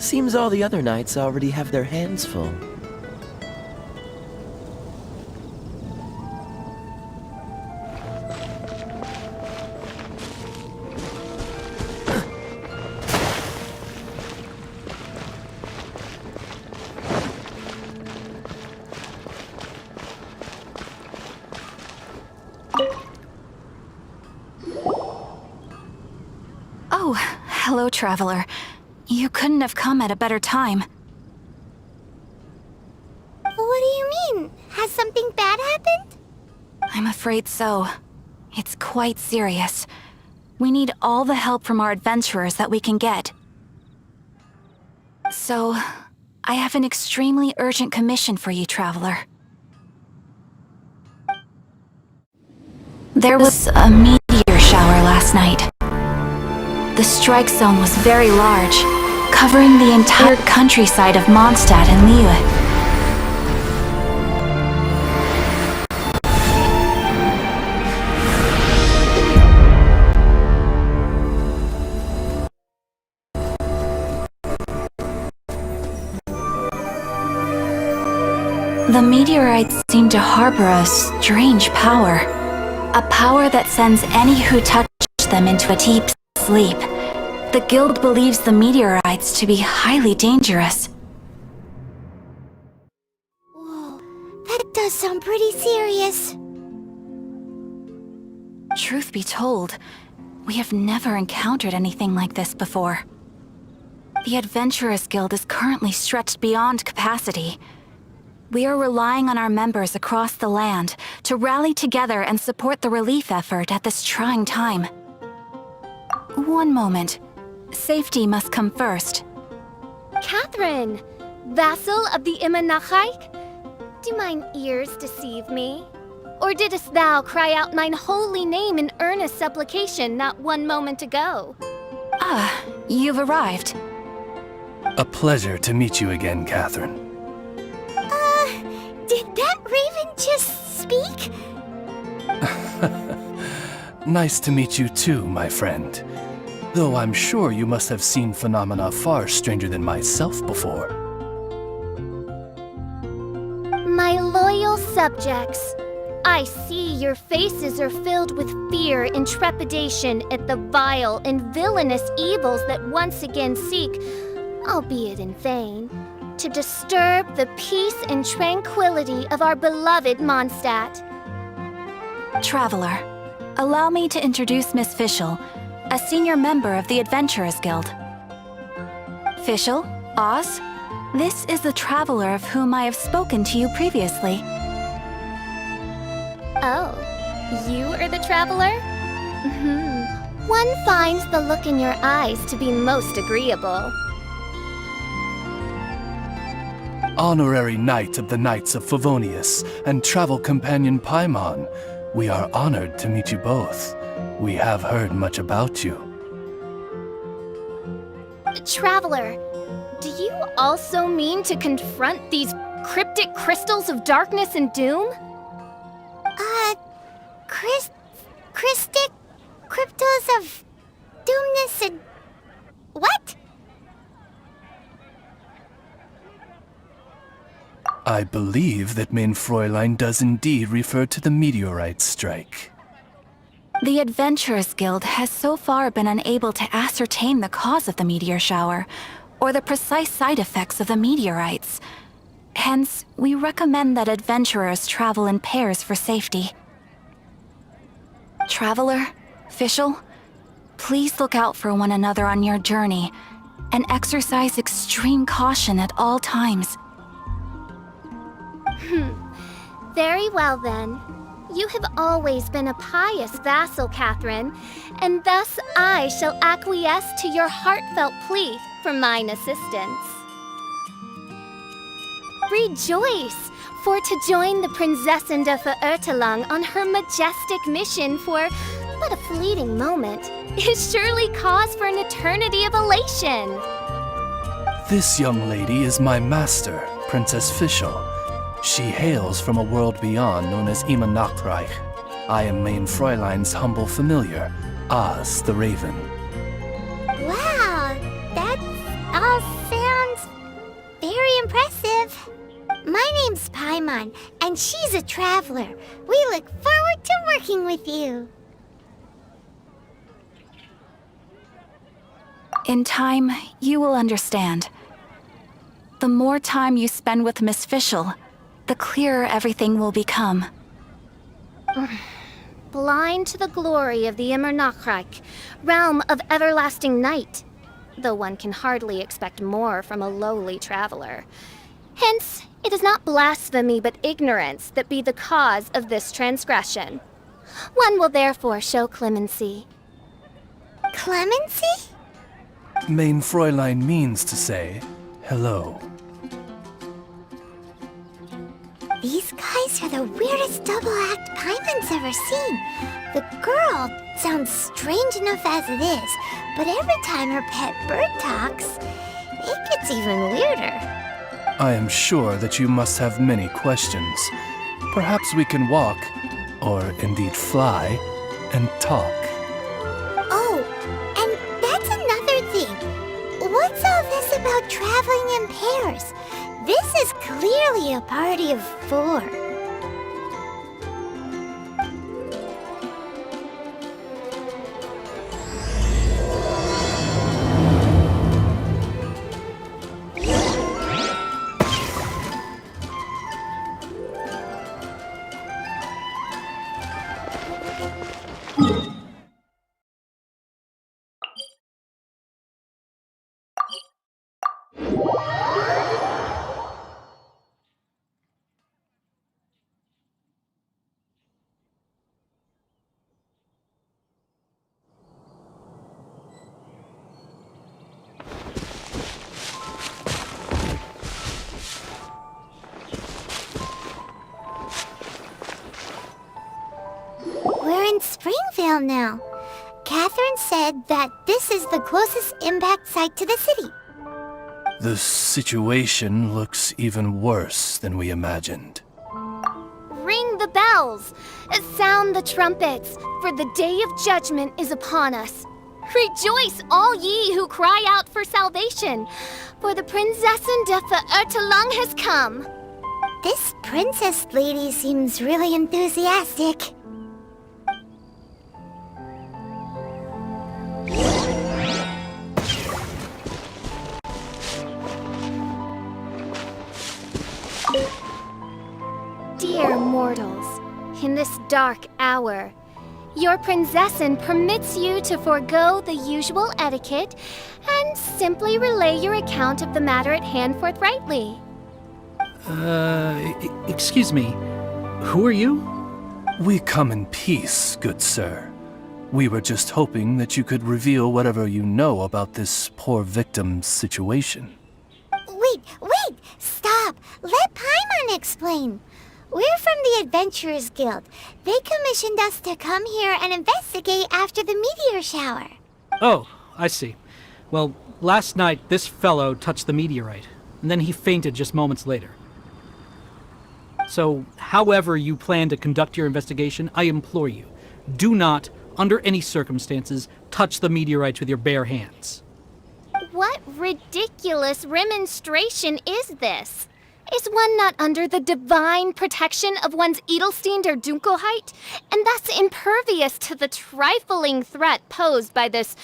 Seems all the other knights already have their hands full. Oh, hello, traveler. You couldn't have come at a better time. What do you mean? Has something bad happened? I'm afraid so. It's quite serious. We need all the help from our adventurers that we can get. So, I have an extremely urgent commission for you, traveler. There was a meteor shower last night. The strike zone was very large, covering the entire countryside of Mondstadt and Liyue. The meteorites seem to harbor a strange power. A power that sends any who touch them into a deep sleep. The guild believes the meteorites to be highly dangerous. Whoa, that does sound pretty serious. Truth be told, we have never encountered anything like this before. The Adventurers Guild is currently stretched beyond capacity. We are relying on our members across the land to rally together and support the relief effort at this trying time. One moment. Safety must come first. Catherine, vassal of the Imanachike? Do mine ears deceive me? Or didst thou cry out mine holy name in earnest supplication not one moment ago? Ah, you've arrived. A pleasure to meet you again, Catherine. Did that raven just speak? Nice to meet you too, my friend. Though I'm sure you must have seen phenomena far stranger than myself before. My loyal subjects, I see your faces are filled with fear and trepidation at the vile and villainous evils that once again seek, albeit in vain, to disturb the peace and tranquility of our beloved Mondstadt. Traveler, allow me to introduce Miss Fischl, a senior member of the Adventurers Guild. Fischl, Oz, this is the traveler of whom I have spoken to you previously. Oh, you are the traveler? One finds the look in your eyes to be most agreeable. Honorary Knight of the Knights of Favonius and travel companion Paimon, we are honored to meet you both. We have heard much about you. Traveler, do you also mean to confront these cryptic crystals of darkness and doom? Cryptic cryptos of doomness and... what? I believe that Mein Fräulein does indeed refer to the meteorite strike. The Adventurers Guild has so far been unable to ascertain the cause of the meteor shower, or the precise side effects of the meteorites. Hence, we recommend that adventurers travel in pairs for safety. Traveler, Fischl, please look out for one another on your journey, and exercise extreme caution at all times. Very well then. You have always been a pious vassal, Catherine, and thus I shall acquiesce to your heartfelt plea for mine assistance. Rejoice, for to join the Prinzessin de Verurteilung on her majestic mission for but a fleeting moment is surely cause for an eternity of elation. This young lady is my master, Princess Fischl. She hails from a world beyond known as Imanachreich. I am Mein Fräulein's humble familiar, Oz the Raven. Wow, that all very impressive. My name's Paimon, and she's a traveler. We look forward to working with you. In time, you will understand. The more time you spend with Miss Fischl, the clearer everything will become. Blind to the glory of the Nachreich, realm of everlasting night, though one can hardly expect more from a lowly traveler. Hence, it is not blasphemy but ignorance that be the cause of this transgression. One will therefore show clemency. Clemency? Main Fräulein means to say hello. These guys are the weirdest double act Paimon's ever seen. The girl sounds strange enough as it is, but every time her pet bird talks, it gets even weirder. I am sure that you must have many questions. Perhaps we can walk, or indeed fly, and talk. Oh, and that's another thing. What's all this about traveling in pairs? This is clearly a party of 4. We're in Springvale now. Catherine said that this is the closest impact site to the city. The situation looks even worse than we imagined. Ring the bells! Sound the trumpets, for the day of judgment is upon us. Rejoice, all ye who cry out for salvation, for the Prinzessin de Verurteilung has come. This princess lady seems really enthusiastic. Dear mortals, in this dark hour, your Prinzessin permits you to forego the usual etiquette and simply relay your account of the matter at hand forthrightly. Excuse me. Who are you? We come in peace, good sir. We were just hoping that you could reveal whatever you know about this poor victim's situation. Wait! Stop! Let Paimon explain. We're from the Adventurers Guild. They commissioned us to come here and investigate after the meteor shower. Oh, I see. Well, last night this fellow touched the meteorite, and then he fainted just moments later. So, however you plan to conduct your investigation, I implore you, do not, under any circumstances, touch the meteorites with your bare hands. What ridiculous remonstration is this? Is one not under the divine protection of one's Edelstein der Dunkelheit, and thus impervious to the trifling threat posed by this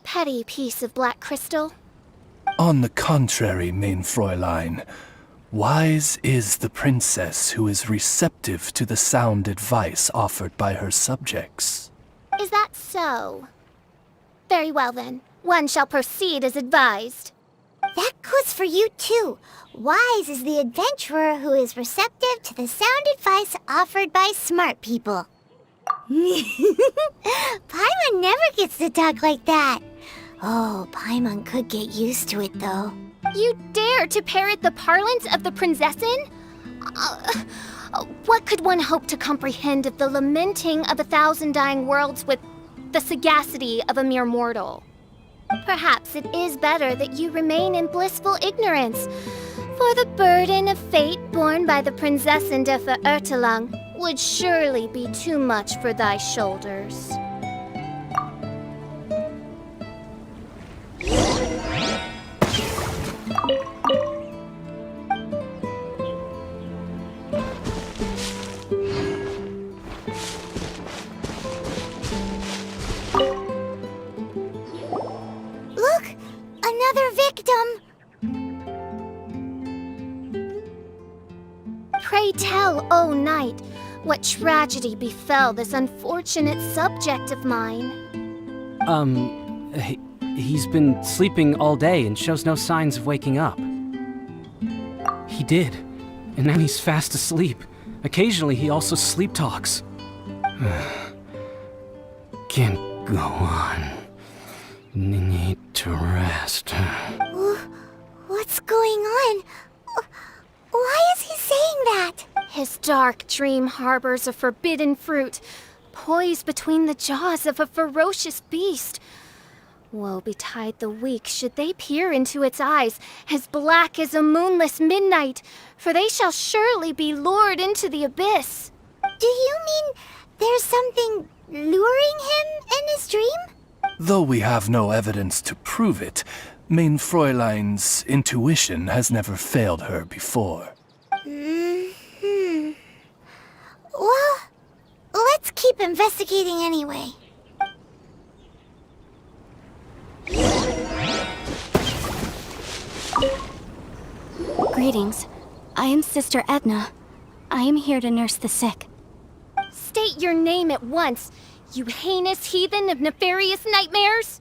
petty piece of black crystal? On the contrary, Main Fräulein, wise is the princess who is receptive to the sound advice offered by her subjects. Is that so? Very well then, one shall proceed as advised. That goes for you too. Wise is the adventurer who is receptive to the sound advice offered by smart people. Paimon never gets to talk like that. Oh, Paimon could get used to it though. You dare to parrot the parlance of the Prinzessin? What could one hope to comprehend of the lamenting of 1,000 dying worlds with the sagacity of a mere mortal? Perhaps it is better that you remain in blissful ignorance, for the burden of fate borne by the Prinzessin de Verurteilung would surely be too much for thy shoulders. Pray tell, O knight, what tragedy befell this unfortunate subject of mine? He's been sleeping all day and shows no signs of waking up. He did, and now he's fast asleep. Occasionally, he also sleep talks. Can't go on. Need to rest. What's going on? Why is he saying that? His dark dream harbors a forbidden fruit, poised between the jaws of a ferocious beast. Woe betide the weak should they peer into its eyes, as black as a moonless midnight, for they shall surely be lured into the abyss. Do you mean there's something luring him in his dream? Though we have no evidence to prove it, Main Fräulein's intuition has never failed her before. Well, let's keep investigating anyway. Greetings. I am Sister Edna. I am here to nurse the sick. State your name at once, you heinous heathen of nefarious nightmares!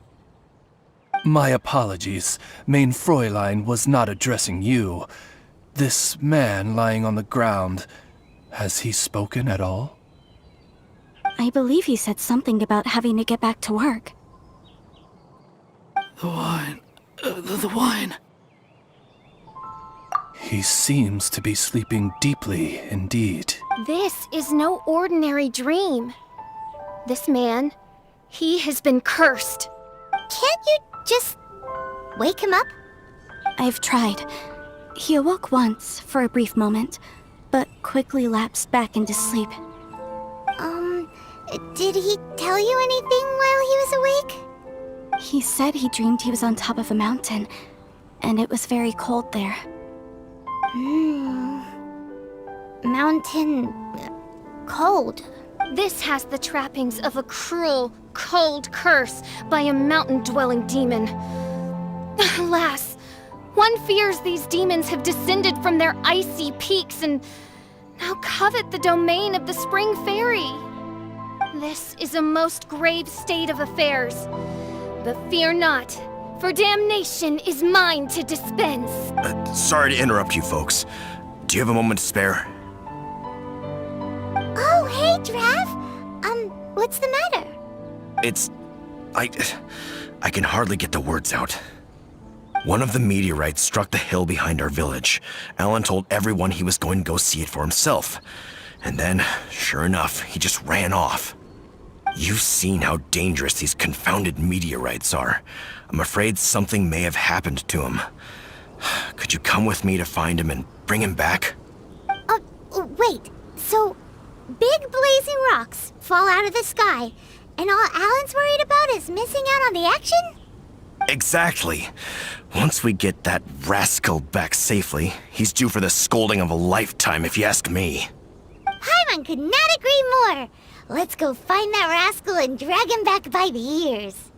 My apologies. Main Fräulein was not addressing you. This man lying on the ground, has he spoken at all? I believe he said something about having to get back to work. The wine. The wine. He seems to be sleeping deeply indeed. This is no ordinary dream. This man, he has been cursed. Can't you just wake him up? I've tried. He awoke once for a brief moment, but quickly lapsed back into sleep. Did he tell you anything while he was awake? He said he dreamed he was on top of a mountain, and it was very cold there. Mountain... cold. This has the trappings of a cruel, cold curse by a mountain-dwelling demon. Alas, one fears these demons have descended from their icy peaks and now covet the domain of the Spring Fairy. This is a most grave state of affairs. But fear not, for damnation is mine to dispense. Sorry to interrupt you folks. Do you have a moment to spare? Oh, hey, Drav. What's the matter? I can hardly get the words out. One of the meteorites struck the hill behind our village. Alan told everyone he was going to go see it for himself. And then, sure enough, he just ran off. You've seen how dangerous these confounded meteorites are. I'm afraid something may have happened to him. Could you come with me to find him and bring him back? Wait. So, big blazing rocks fall out of the sky, and all Alan's worried about is missing out on the action? Exactly. Once we get that rascal back safely, he's due for the scolding of a lifetime, if you ask me. Paimon could not agree more. Let's go find that rascal and drag him back by the ears.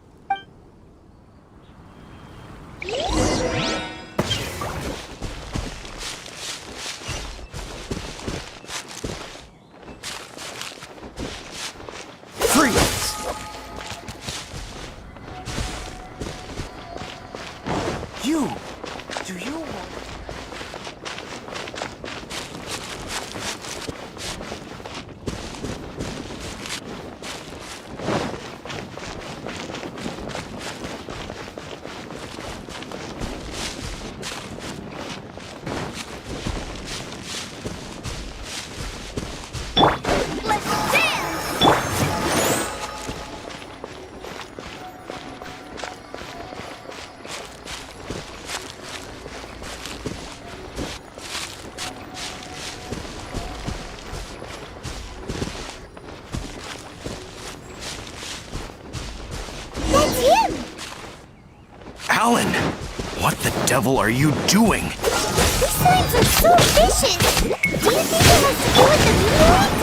Freeze! Do you want... Alan! What the devil are you doing? These signs are so vicious! Do you think it has to do with the meteorite?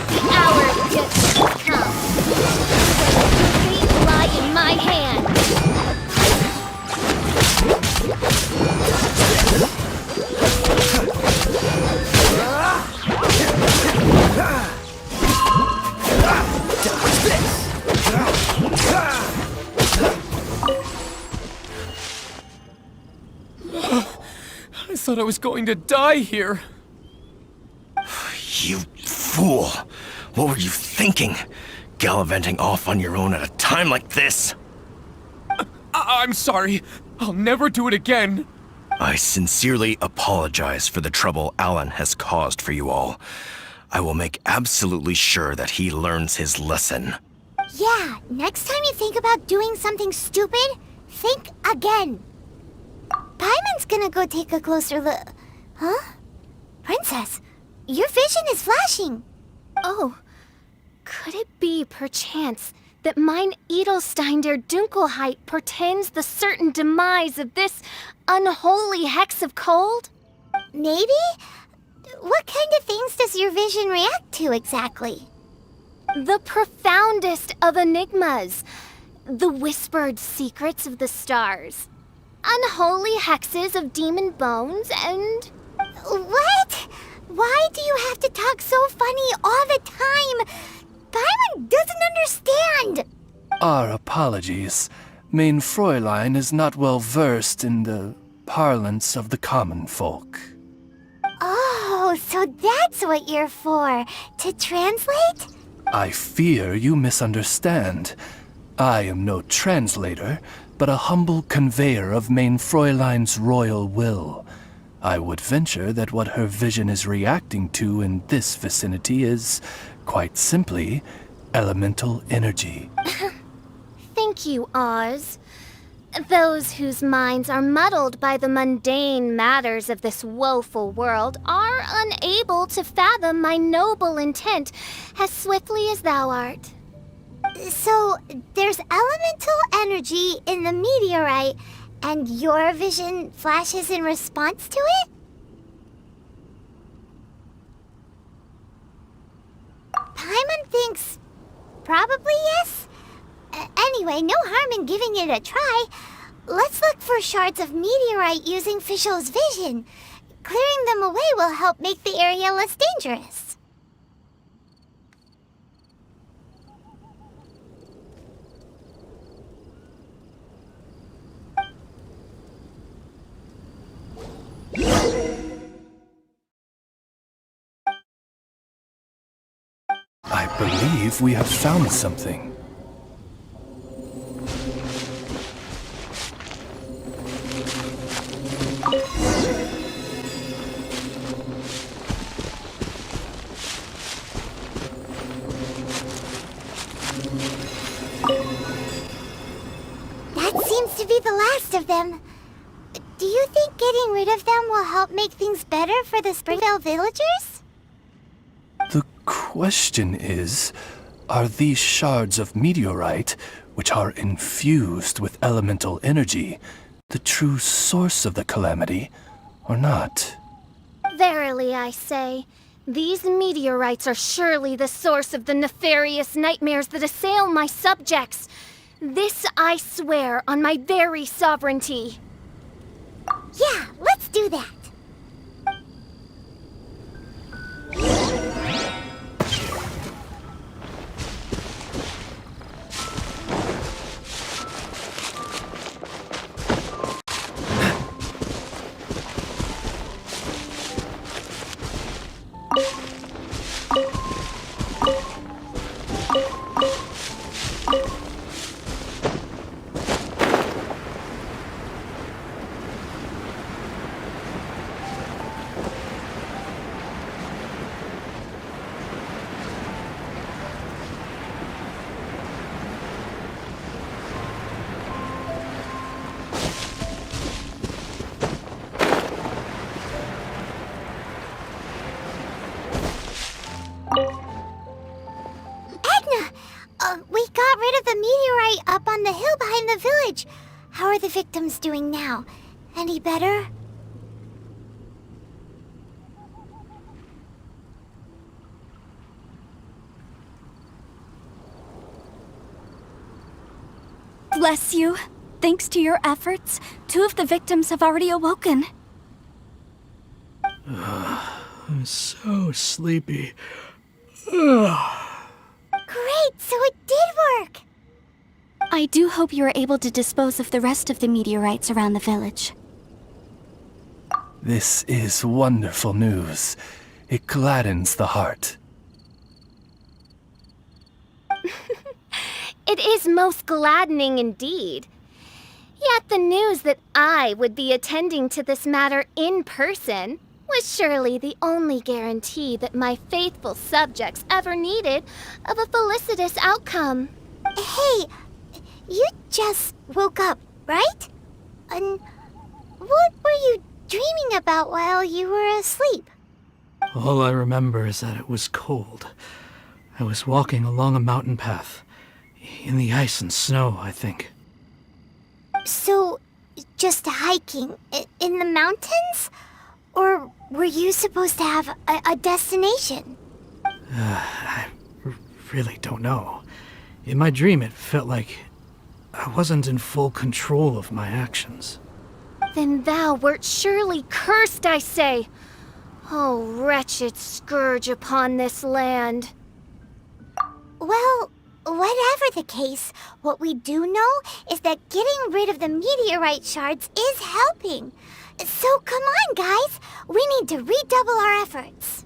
The hour of justice has come. Your fate lie in my hand. I thought I was going to die here. You fool! What were you thinking? Gallivanting off on your own at a time like this? I'm sorry. I'll never do it again. I sincerely apologize for the trouble Alan has caused for you all. I will make absolutely sure that he learns his lesson. Yeah, next time you think about doing something stupid, think again. Paimon's gonna go take a closer look. Huh? Princess, your vision is flashing. Oh, could it be, perchance, that mine Edelstein der Dunkelheit portends the certain demise of this unholy hex of cold? Maybe? What kind of things does your vision react to exactly? The profoundest of enigmas. The whispered secrets of the stars. Unholy hexes of demon bones and... What? Why do you have to talk so funny all the time? Paimon doesn't understand! Our apologies. Mein Fräulein is not well versed in the parlance of the common folk. Oh, so that's what you're for. To translate? I fear you misunderstand. I am no translator, but a humble conveyor of Mein Fräulein's royal will. I would venture that what her vision is reacting to in this vicinity is, quite simply, elemental energy. Thank you, Oz. Those whose minds are muddled by the mundane matters of this woeful world are unable to fathom my noble intent as swiftly as thou art. So, there's elemental energy in the meteorite, and your vision flashes in response to it? Paimon thinks probably yes. Anyway, no harm in giving it a try. Let's look for shards of meteorite using Fischl's vision. Clearing them away will help make the area less dangerous. I believe we have found something. That seems to be the last of them. Do you think getting rid of them will help make things better for the Springvale villagers? The question is, are these shards of meteorite, which are infused with elemental energy, the true source of the calamity, or not? Verily, I say, these meteorites are surely the source of the nefarious nightmares that assail my subjects. This I swear on my very sovereignty. Yeah, let's do that. We got rid of the meteorite up on the hill behind the village. How are the victims doing now? Any better? Bless you. Thanks to your efforts, 2 of the victims have already awoken. I'm so sleepy. Great, so it did work! I do hope you are able to dispose of the rest of the meteorites around the village. This is wonderful news. It gladdens the heart. It is most gladdening indeed. Yet the news that I would be attending to this matter in person was surely the only guarantee that my faithful subjects ever needed of a felicitous outcome. Hey, you just woke up, right? And what were you dreaming about while you were asleep? All I remember is that it was cold. I was walking along a mountain path. In the ice and snow, I think. So, just hiking in the mountains? Or were you supposed to have a destination? I really don't know. In my dream, it felt like I wasn't in full control of my actions. Then thou wert surely cursed, I say. Oh, wretched scourge upon this land. Well, whatever the case, what we do know is that getting rid of the meteorite shards is helping. So come on, guys. We need to redouble our efforts.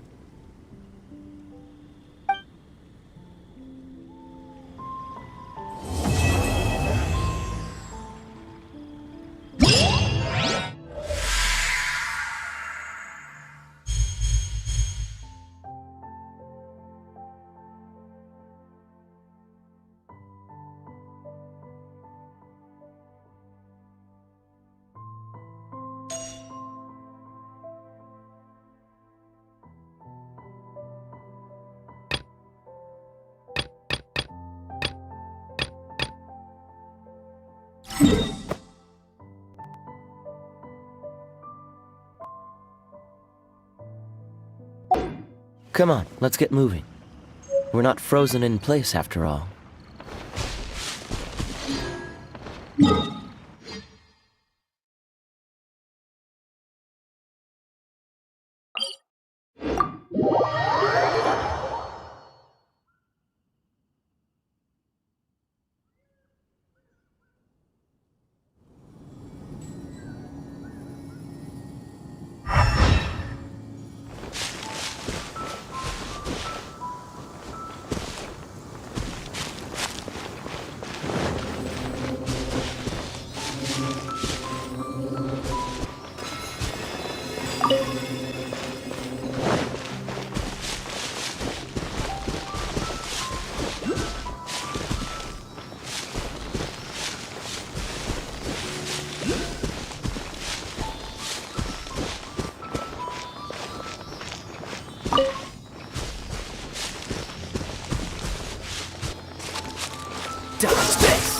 Come on, let's get moving. We're not frozen in place after all. Dodge this!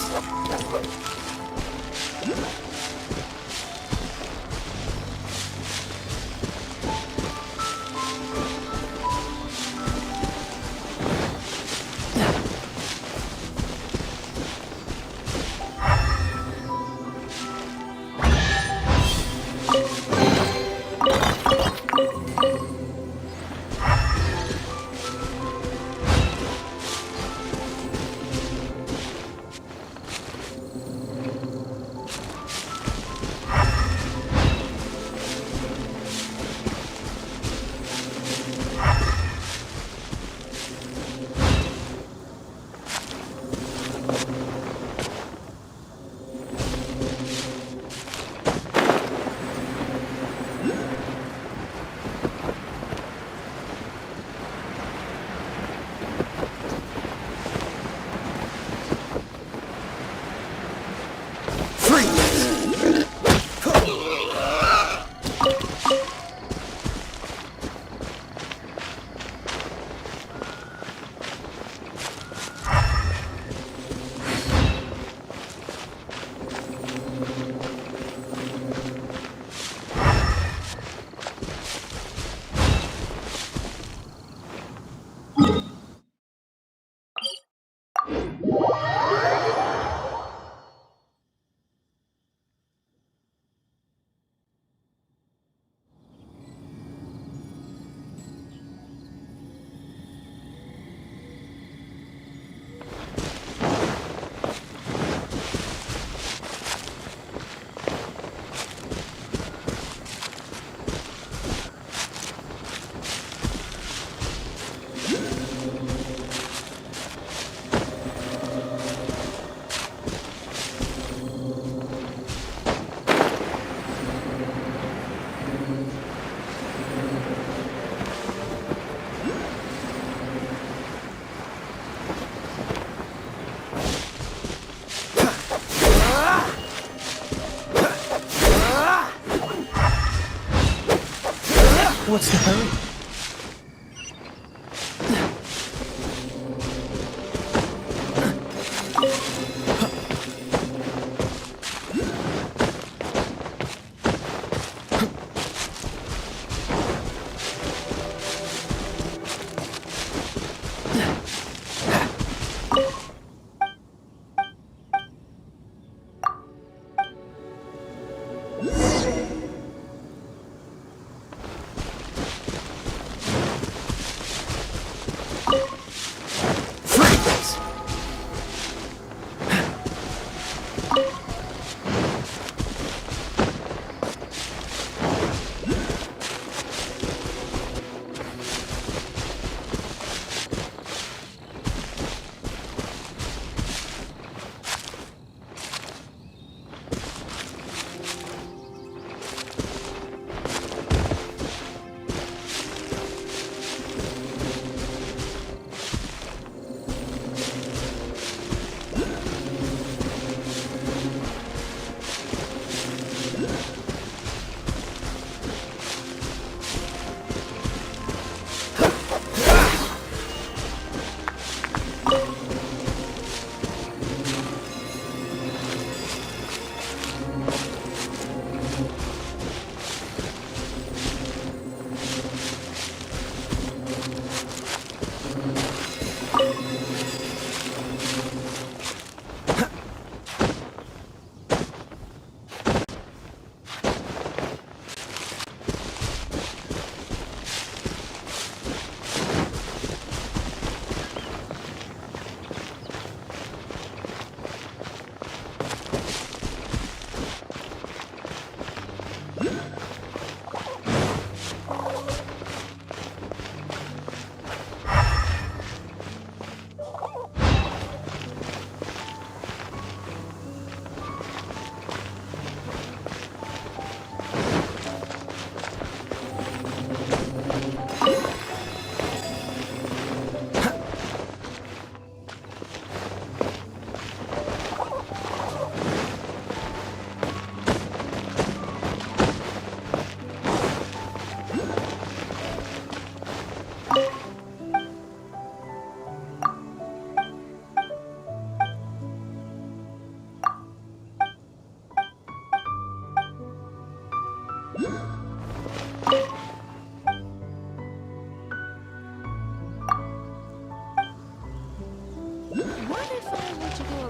What's the hurry?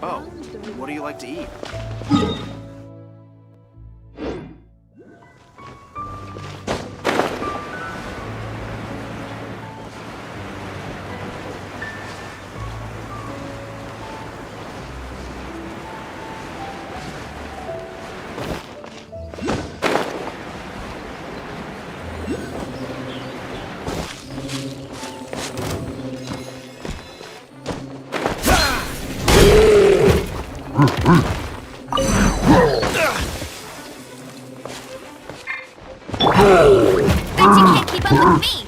Oh, what do you like to eat? Bet you can't keep up with me!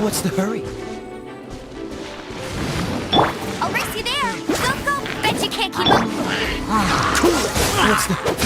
What's the hurry? I'll race you there! Go, go! Bet you can't keep up! What's the...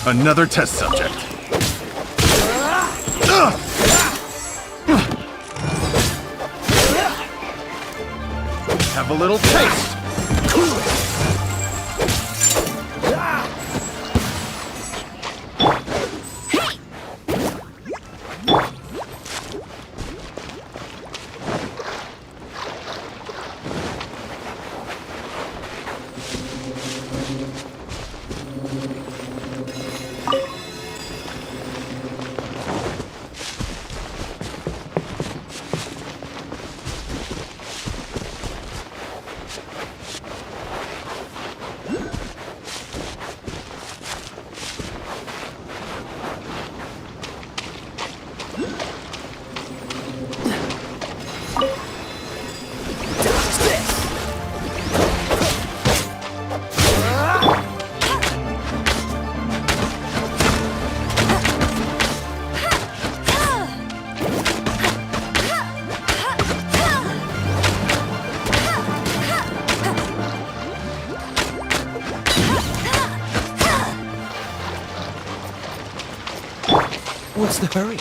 Another test subject. Have a little taste. What's the hurry?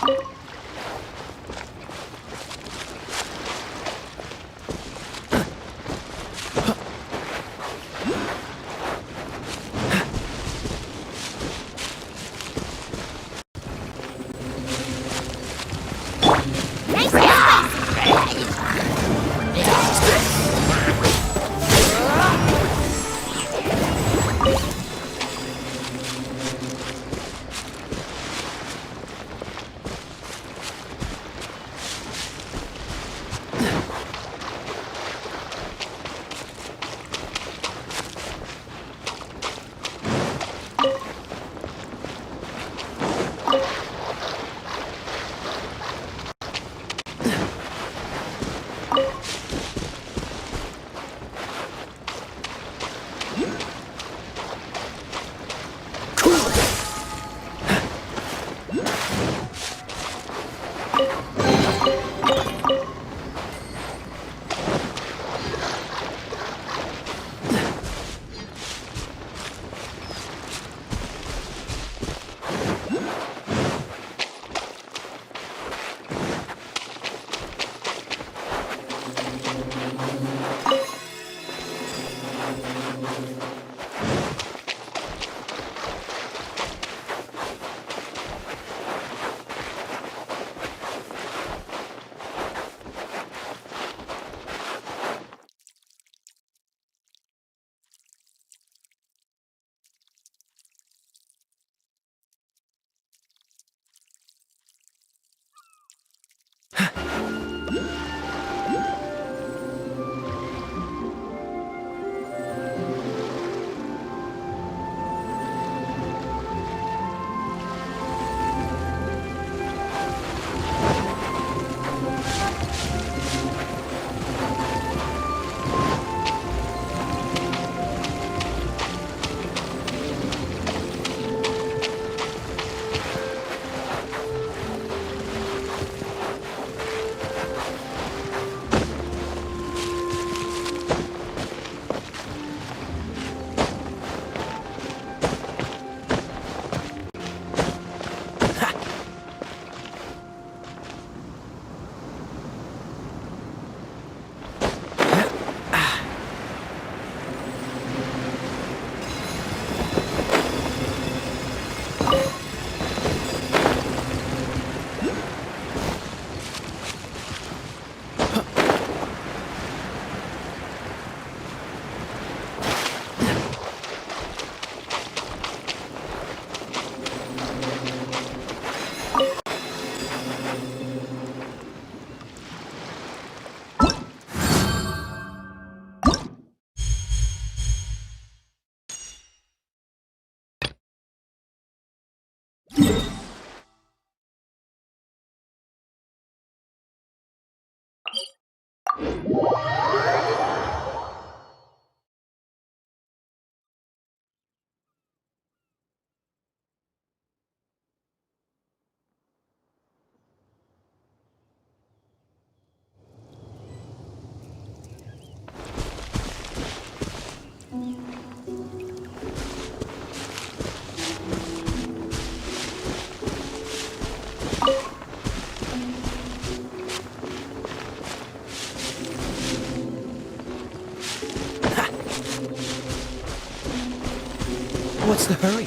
What's the hurry?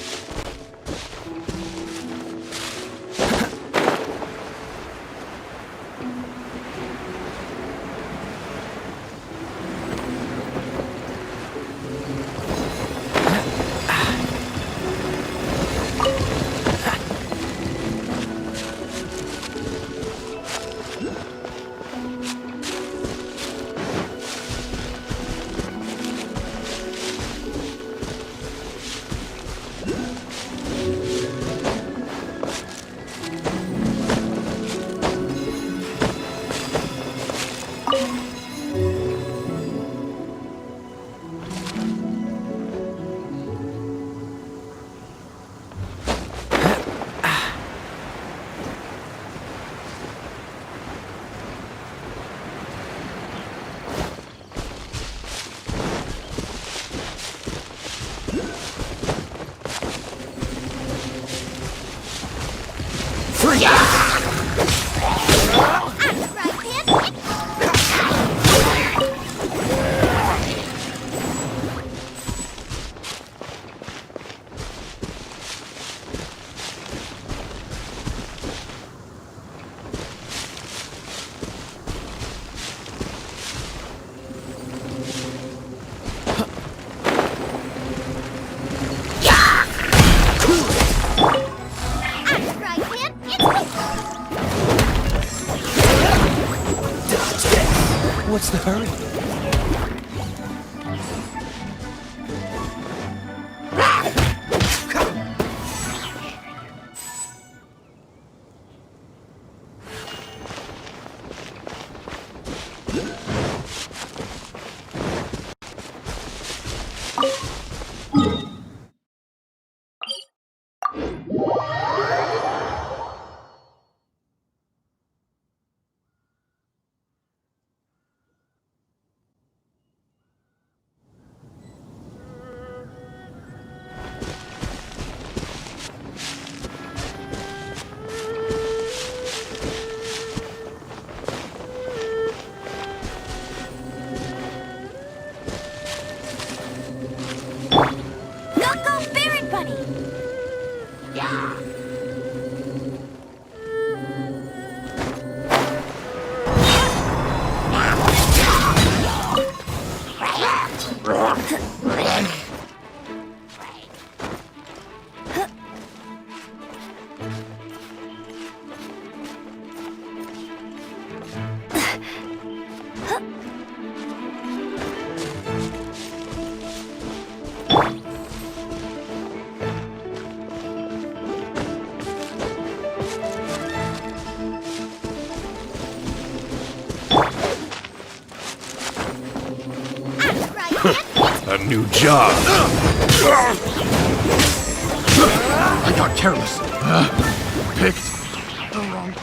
What's the hurry? A new job. I got careless. Picked the wrong.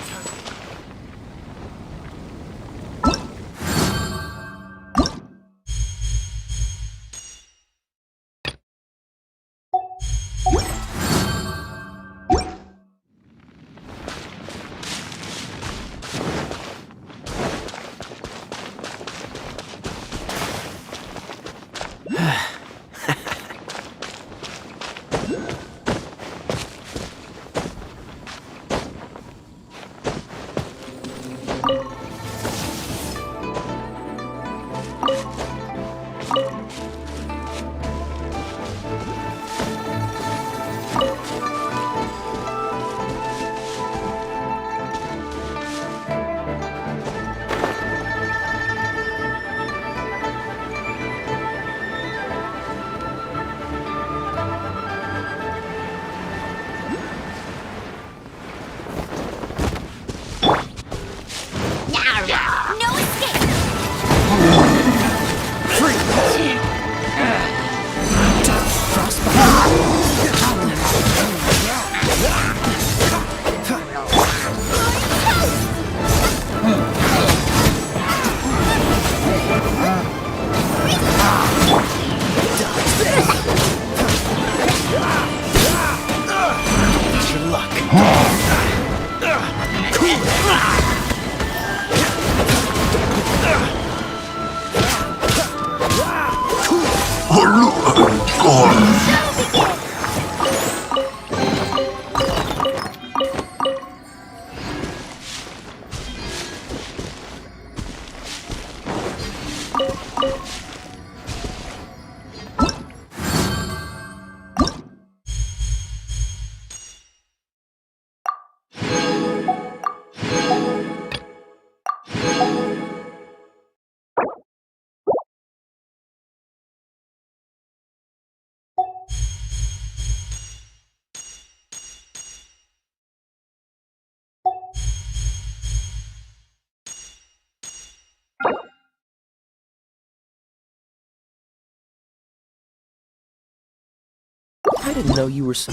I didn't know you were so...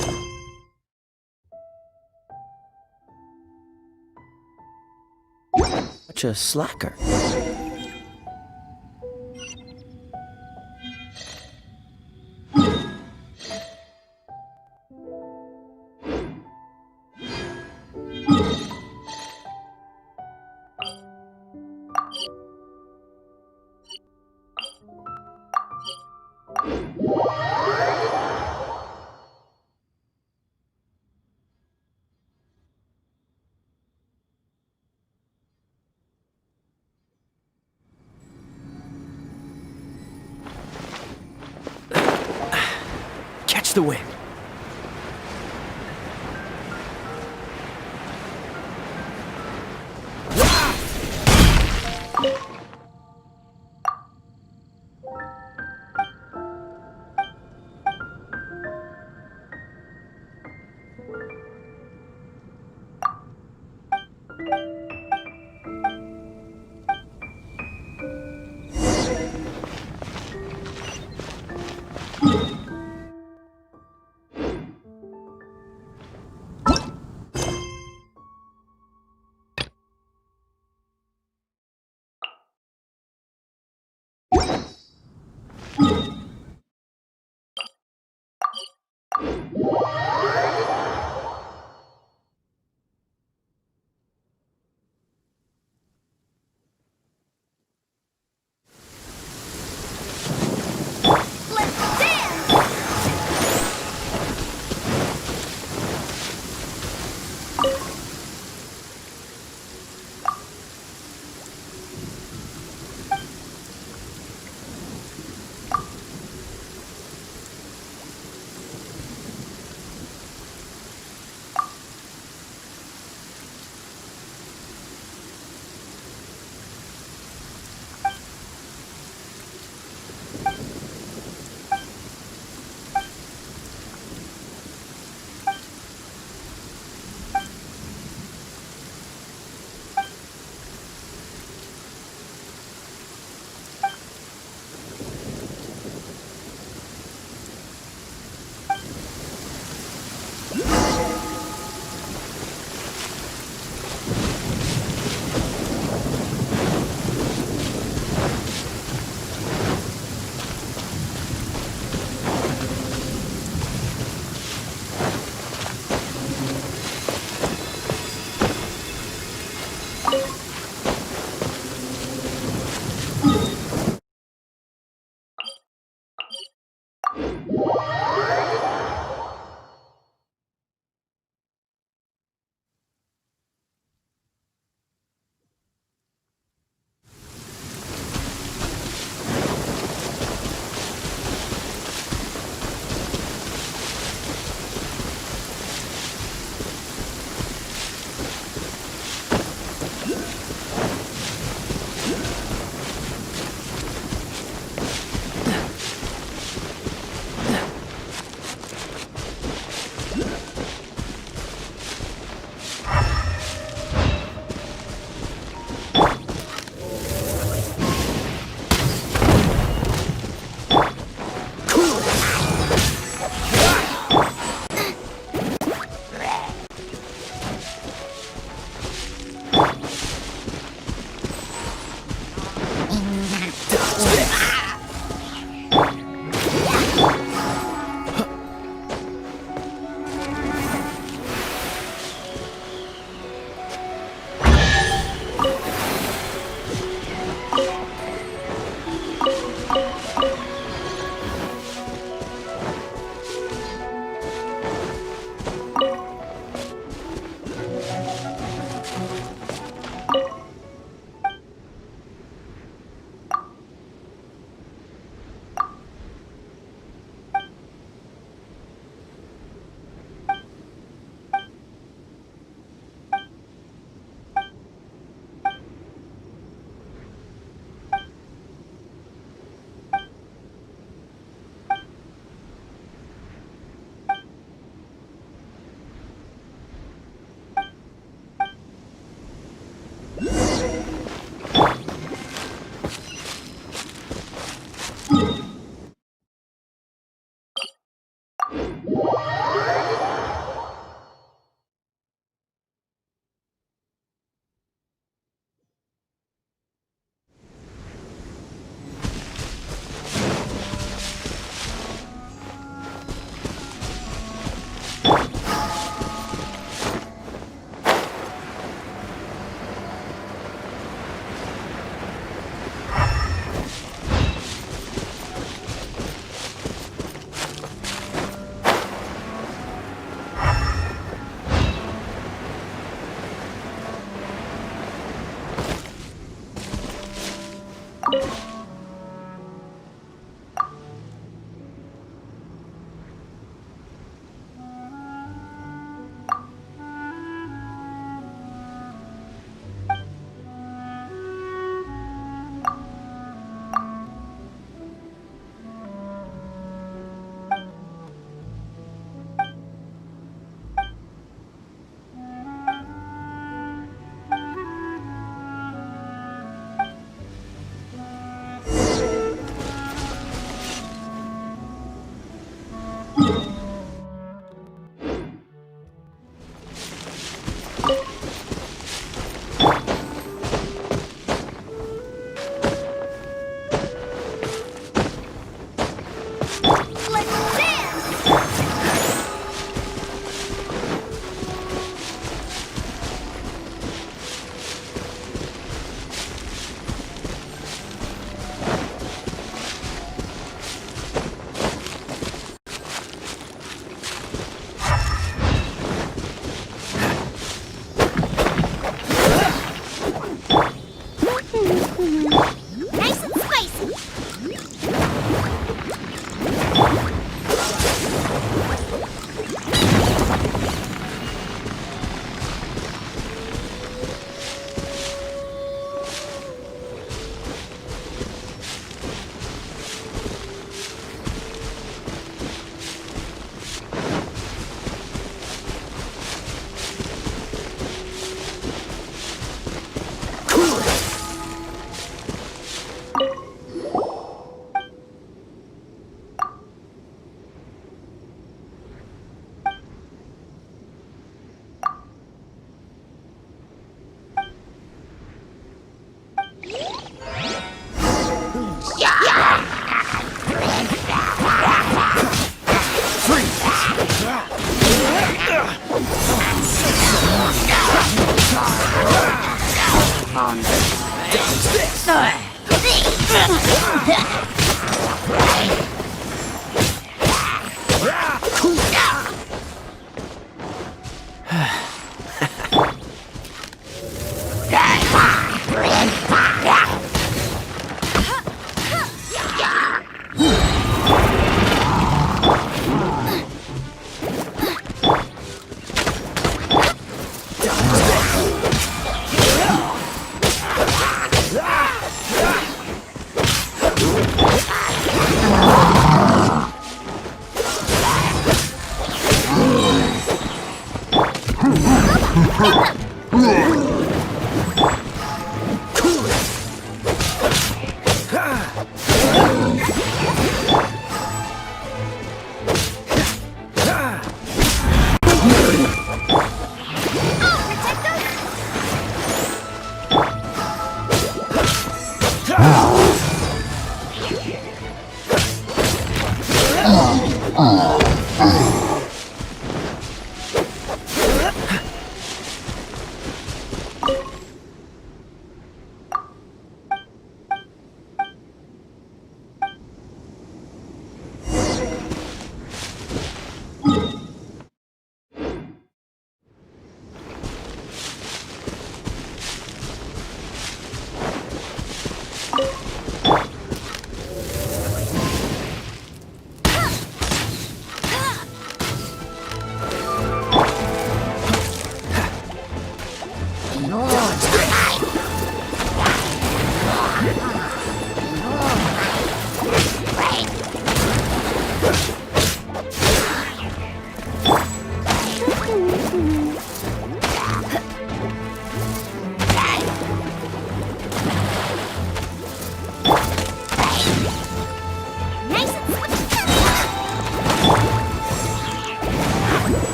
such a slacker. Catch the wind.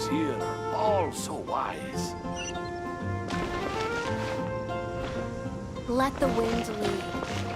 here are all so wise. Let the wind lead.